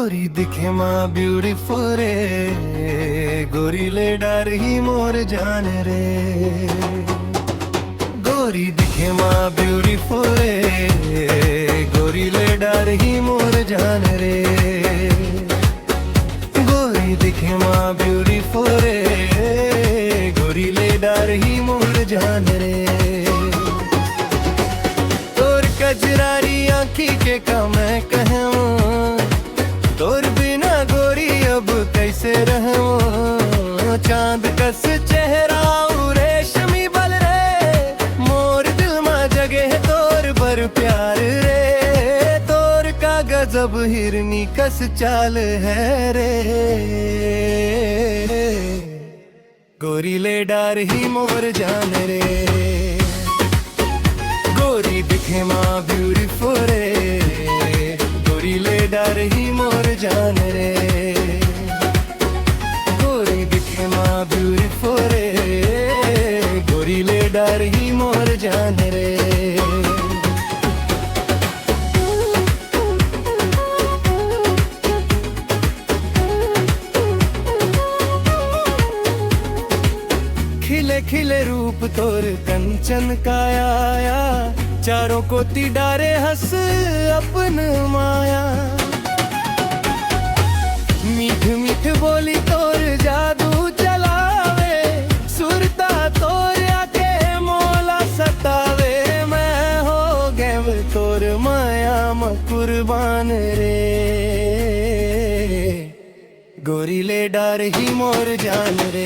गोरी दिखे माँ ब्यूटीफुल रे, गोरी ले डर ही मोर जान रे। गोरी दिखे माँ ब्यूटीफुल रे, गोरी ले डर ही मोर जान रे। गोरी दिखे माँ ब्यूटीफुल रे, गोरी ले डर ही मोर जान रे। तोर कजरारी आँखी के का मैं कहूँ, तोर बिना गोरी अब कैसे रहूं। चांद कस चेहरा रेशमी बल रे, मोर दिल में जगे है तोर पर प्यार रे। तोर का गजब हिरनी कस चाल है रे। गोरी ले डार ही मोर जान रे। गोरी दिखे माँ ब्यूटीफुल रे, गोरी ले डर ही मोर जान रे। गोरी दिखे माँ ब्यूटीफुल रे, गोरी ले डर ही मोर जान रे। खिले खिले रूप तोर कंचन काया, चारों को तिडारे हंस अपन माया। मीठ मीठ बोली तोर जादू चलावे, सुरता तोर आके मोला सतावे। मैं हो गए तोर माया में कुर्बान रे। गोरी ले डार ही मोर जान रे।